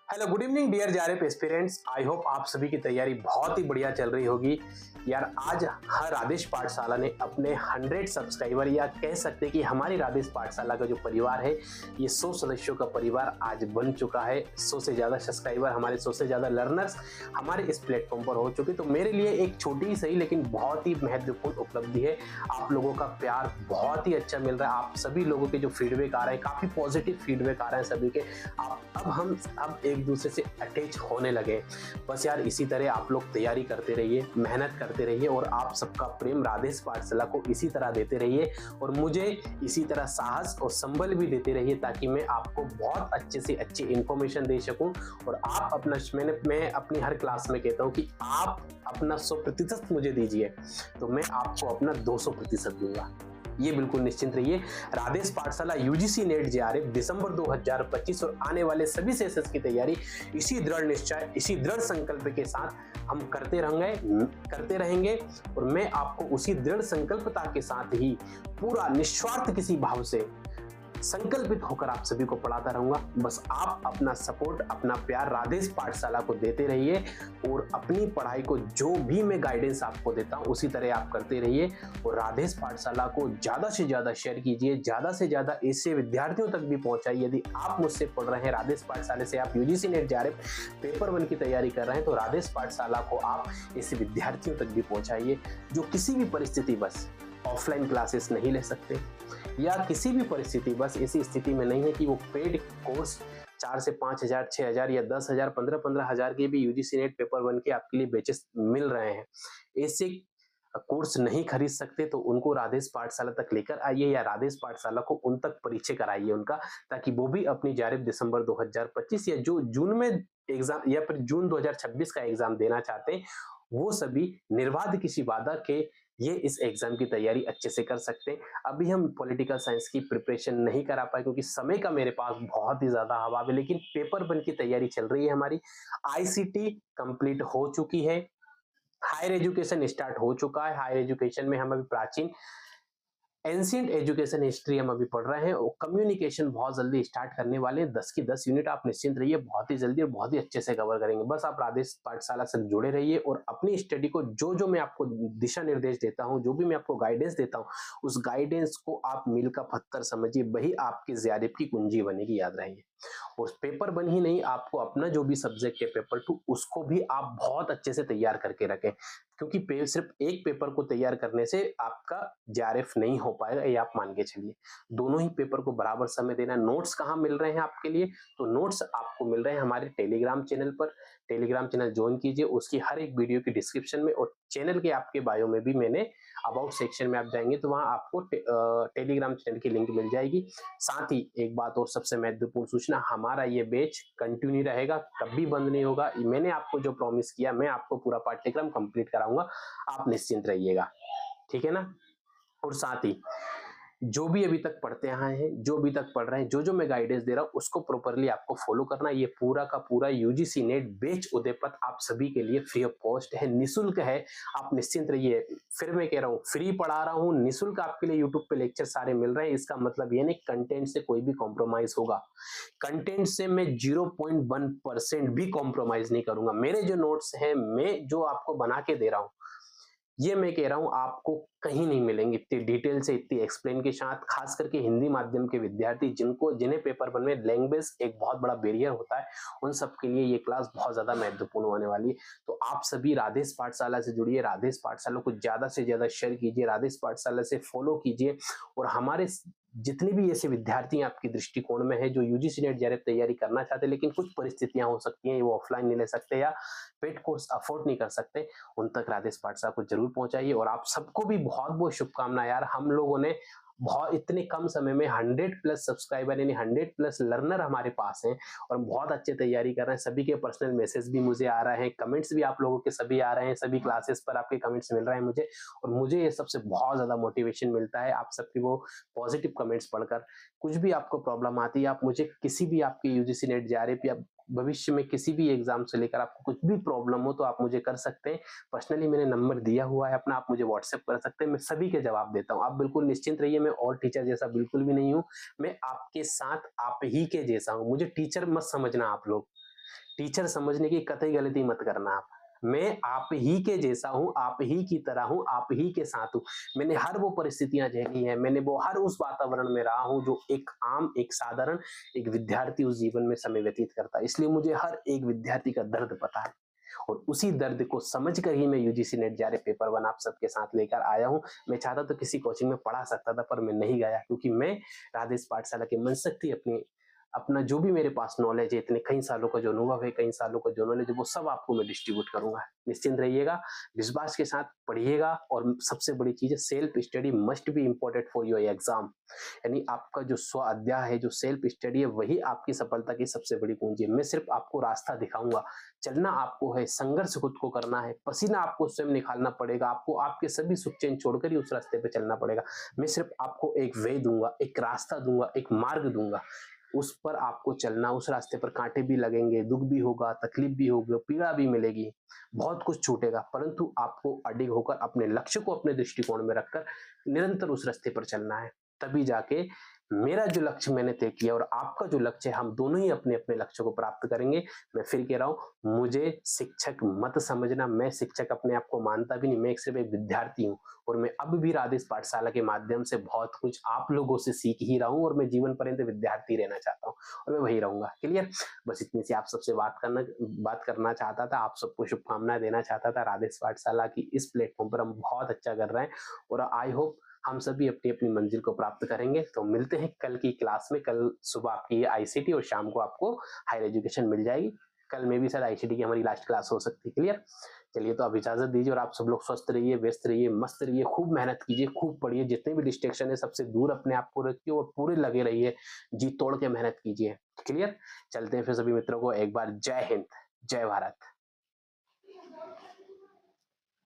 Hello good evening dear JRF aspirants. I hope आप सभी की तैयारी बहुत ही बढ़िया चल रही होगी। यार आज हर राधेश पाठशाला ने अपने 100 सब्सक्राइबर या कह सकते कि हमारी राधेश पाठशाला का जो परिवार है ये 100 सदस्यों का परिवार आज बन चुका है। 100 से ज़्यादा सब्सक्राइबर, हमारे 100 से ज़्यादा लर्नर्स हमारे इस प्लेटफॉर्म पर हो चुके। तो मेरे लिए एक छोटी ही सही लेकिन बहुत ही महत्वपूर्ण उपलब्धि है। आप लोगों का प्यार बहुत ही अच्छा मिल रहा है। आप सभी लोगों के जो फीडबैक आ रहे हैं, काफ़ी पॉजिटिव फीडबैक आ रहे हैं सभी के। अब एक दूसरे से अटैच होने लगे। बस यार इसी तरह आप लोग तैयारी करते रहिए, मेहनत करते रहिए और आप सबका प्रेम राधेश पाठशाला को इसी तरह देते रहिए और मुझे इसी तरह साहस और संबल भी देते रहिए ताकि मैं आपको बहुत अच्छे से अच्छी इंफॉर्मेशन दे सकूं। और आप अपना मैं अपनी हर क्लास में कहता हूं कि आप अपना 100% मुझे दीजिए तो मैं आपको अपना 200% दूंगा। ये बिल्कुल निश्चिंत रहिए। राधेश पाठशाला यूजीसी नेट जेआरएफ दिसंबर 2025 और आने वाले सभी सेशंस की तैयारी इसी दृढ़ निश्चय, इसी दृढ़ संकल्प के साथ हम करते रहेंगे और मैं आपको उसी दृढ़ संकल्पता के साथ ही पूरा निस्वार्थ किसी भाव से संकल्पित होकर आप सभी को पढ़ाता रहूंगा। बस आप अपना सपोर्ट, अपना प्यार राधेश पाठशाला को देते रहिए और अपनी पढ़ाई को जो भी मैं गाइडेंस आपको देता हूं उसी तरह आप करते रहिए और राधेश पाठशाला को ज्यादा से ज्यादा शेयर कीजिए, ज्यादा से ज्यादा ऐसे विद्यार्थियों तक भी पहुंचाइए। यदि आप मुझसे पढ़ रहे हैं राधेश पाठशाला से, आप यूजीसी नेट जेआरएफ पेपर 1 की तैयारी कर रहे हैं तो राधेश पाठशाला को आप ऐसे विद्यार्थियों तक भी पहुंचाइए जो किसी भी परिस्थिति बस ऑफलाइन क्लासेस नहीं ले सकते या किसी भी परिस्थिति बस ऐसी स्थिति में नहीं है कि वो पेड कोर्स 4 से 5,000, 6,000 या 10,000, 15,000 के भी यूजीसी नेट पेपर 1 के आपके लिए बैचेस मिल रहे हैं। ऐसे कोर्स नहीं खरीद सकते तो उनको राधेश पाठशाला तक लेकर आइए या राधेश पाठशाला को उन तक परिचय कराइए उनका, ताकि वो भी अपनी जेआरएफ दिसंबर 2025 या जो जून में एग्जाम या फिर जून 2026 का एग्जाम देना चाहते हैं वो सभी निर्बाध किसी बाधा के ये इस एग्जाम की तैयारी अच्छे से कर सकते हैं। अभी हम पॉलिटिकल साइंस की प्रिपरेशन नहीं करा पाए क्योंकि समय का मेरे पास बहुत ही ज्यादा अभाव है, लेकिन पेपर 1 की तैयारी चल रही है हमारी। आईसीटी कंप्लीट हो चुकी है, हायर एजुकेशन स्टार्ट हो चुका है। हायर एजुकेशन में हम अभी प्राचीन एंशिएंट एजुकेशन हिस्ट्री हम अभी पढ़ रहे हैं और कम्युनिकेशन बहुत जल्दी स्टार्ट करने वाले हैं। 10 की 10 यूनिट आप निश्चिंत रहिए, बहुत ही जल्दी और बहुत ही अच्छे से कवर करेंगे। बस आप राधेश पाठशाला से जुड़े रहिए और अपनी स्टडी को जो मैं आपको दिशा निर्देश देता हूं, जो भी मैं आपको गाइडेंस देता हूं, उस गाइडेंस को आप मील का पत्थर समझिए, वही आपकी जेआरएफ की कुंजी बनेगी, याद रहिए। और पेपर 1 ही नहीं, आपको अपना जो भी सब्जेक्ट है पेपर 2 उसको भी आप बहुत अच्छे से तैयार करके रखें क्योंकि सिर्फ एक पेपर को तैयार करने से आपका जेआरएफ नहीं हो पाएगा, ये आप मान के चलिए। दोनों ही पेपर को बराबर समय देना। नोट्स कहाँ मिल रहे हैं आपके लिए? तो नोट्स आपको मिल रहे हैं हमारे टेलीग्राम चैनल पर। टेलीग्राम चैनल ज्वाइन कीजिए, उसकी हर एक वीडियो की डिस्क्रिप्शन में और चैनल के आपके बायो में भी मैंने अबाउट सेक्शन में आप जाएंगे तो वहां आपको टेलीग्राम चैनल की लिंक मिल जाएगी। साथ ही एक बात और सबसे महत्वपूर्ण सूचना, हमारा ये बैच कंटिन्यू रहेगा, कभी बंद नहीं होगा। मैंने आपको जो प्रॉमिस किया, मैं आपको पूरा पाठ्यक्रम कंप्लीट कराऊंगा, आप निश्चिंत रहिएगा, ठीक है ना। और साथ ही जो भी अभी तक पढ़ते आए हैं, जो अभी तक पढ़ रहे हैं, जो मैं गाइडेंस दे रहा हूं उसको प्रॉपरली आपको फॉलो करना। ये पूरा का पूरा यूजीसी नेट बैच उदयपथ आप सभी के लिए फ्री ऑफ कॉस्ट है, निःशुल्क है, आप निश्चिंत रहिए। फिर मैं कह रहा हूँ फ्री पढ़ा रहा हूँ, निःशुल्क आपके लिए यूट्यूब पे लेक्चर सारे मिल रहे हैं। इसका मतलब ये नहीं कंटेंट से कोई भी कॉम्प्रोमाइज होगा, कंटेंट से मैं 0.1% भी कॉम्प्रोमाइज नहीं करूंगा। मेरे जो नोट्स हैं, मैं जो आपको बना के दे रहा हूँ, ये मैं कह रहा हूं आपको कहीं नहीं मिलेंगे इतनी डिटेल से, इतनी एक्सप्लेन के साथ। खास करके हिंदी माध्यम के विद्यार्थी जिन्हें पेपर 1 में लैंग्वेज एक बहुत बड़ा बैरियर होता है, उन सब के लिए ये क्लास बहुत ज्यादा महत्वपूर्ण होने वाली है। तो आप सभी राधेश पाठशाला से जुड़िए, राधेश पाठशाला को ज्यादा से ज्यादा शेयर कीजिए, राधेश पाठशाला से फॉलो कीजिए। और हमारे जितने भी ऐसे विद्यार्थी आपकी दृष्टिकोण में है जो यूजीसी नेट जेआरएफ तैयारी करना चाहते हैं लेकिन कुछ परिस्थितियां हो सकती हैं, वो ऑफलाइन नहीं ले सकते या पेड कोर्स अफोर्ड नहीं कर सकते, उन तक राधेश पाठशाला को जरूर पहुंचाइए। और आप सबको भी बहुत बहुत शुभकामनाएं। यार हम लोगों ने बहुत इतने कम समय में 100+ सब्सक्राइबर यानी 100+ लर्नर हमारे पास हैं और हम बहुत अच्छे तैयारी कर रहे हैं। सभी के पर्सनल मैसेज भी मुझे आ रहे हैं, कमेंट्स भी आप लोगों के सभी आ रहे हैं, सभी क्लासेस पर आपके कमेंट्स मिल रहे हैं मुझे, और मुझे ये सबसे बहुत ज्यादा मोटिवेशन मिलता है आप सबकी वो पॉजिटिव कमेंट्स पढ़कर। कुछ भी आपको प्रॉब्लम आती है, आप मुझे किसी भी आपके यूजीसी नेट जेआरएफ या भविष्य में किसी भी एग्जाम से लेकर आपको कुछ भी प्रॉब्लम हो तो आप मुझे कर सकते हैं। पर्सनली मैंने नंबर दिया हुआ है अपना, आप मुझे व्हाट्सएप कर सकते हैं, मैं सभी के जवाब देता हूं। आप बिल्कुल निश्चिंत रहिए, मैं और टीचर जैसा बिल्कुल भी नहीं हूं, मैं आपके साथ आप ही के जैसा हूं। मुझे टीचर मत समझना आप लोग, टीचर समझने की कतई गलती मत करना आप। मैं आप ही के जैसा हूँ, आप ही की तरह हूँ, आप ही के साथ हूँ। मैंने हर वो परिस्थितियाँ झेली हैं, मैंने वो हर उस वातावरण में रहा हूँ जो एक आम, एक साधारण, एक विद्यार्थी उस जीवन में समय व्यतीत करता है। इसलिए मुझे हर एक विद्यार्थी का दर्द पता है और उसी दर्द को समझ कर ही मैं यूजीसी नेट जेआरएफ पेपर 1 आप सबके साथ लेकर आया हूँ। मैं चाहता तो किसी कोचिंग में पढ़ा सकता था पर मैं नहीं गया क्योंकि मैं राधेश पाठशाला के मन शक्ति अपना जो भी मेरे पास नॉलेज है, इतने कई सालों का जो अनुभव है, कई सालों का जो नॉलेज है, वो सब आपको मैं डिस्ट्रीब्यूट करूंगा। निश्चिंत रहिएगा, विश्वास के साथ पढ़िएगा और सबसे बड़ी चीज है self study must be important for your exam. यानी आपका जो स्व अध्याय है, जो सेल्फ स्टडी है, वही आपकी सफलता की सबसे बड़ी पूंजी है। मैं सिर्फ आपको रास्ता दिखाऊंगा, चलना आपको है, संघर्ष खुद को करना है, पसीना आपको स्वयं निकालना पड़ेगा, आपको आपके सभी सुख चैन छोड़कर ही उस रास्ते पे चलना पड़ेगा। मैं सिर्फ आपको एक वे दूंगा, एक रास्ता दूंगा, एक मार्ग दूंगा, उस पर आपको चलना। उस रास्ते पर कांटे भी लगेंगे, दुख भी होगा, तकलीफ भी होगी, पीड़ा भी मिलेगी, बहुत कुछ छूटेगा, परंतु आपको अडिग होकर अपने लक्ष्य को अपने दृष्टिकोण में रखकर निरंतर उस रास्ते पर चलना है। तभी जाके मेरा जो लक्ष्य मैंने तय किया और आपका जो लक्ष्य है, हम दोनों ही अपने अपने लक्ष्य को प्राप्त करेंगे। मैं फिर कह रहा हूं, मुझे शिक्षक मत समझना, मैं शिक्षक अपने आप को मानता भी नहीं, मैं सिर्फ एक विद्यार्थी हूं और मैं अब भी राधेश पाठशाला के माध्यम से बहुत कुछ आप लोगों से सीख ही रहा हूं और मैं जीवन पर्यंत विद्यार्थी रहना चाहता हूं और मैं वही रहूंगा। क्लियर? बस इतनी सी आप सबसे बात करना चाहता था, आप सबको शुभकामनाएं देना चाहता था। राधेश पाठशाला की इस प्लेटफॉर्म पर हम बहुत अच्छा कर रहे हैं और आई होप हम सभी अपनी अपनी मंजिल को प्राप्त करेंगे। तो मिलते हैं कल की क्लास में। कल सुबह आपकी आईसीटी और शाम को आपको हायर एजुकेशन मिल जाएगी। कल में भी शायद आईसीटी की हमारी लास्ट क्लास हो सकती है। क्लियर? चलिए, तो अब इजाजत दीजिए और आप सब लोग स्वस्थ रहिए, व्यस्त रहिए, मस्त रहिए, खूब मेहनत कीजिए, खूब पढ़िए, जितने भी डिस्ट्रैक्शन है सबसे दूर अपने आप को रखिए और पूरे लगे रहिए, जी तोड़ के मेहनत कीजिए। क्लियर? चलते हैं फिर सभी मित्रों को एक बार जय हिंद, जय भारत।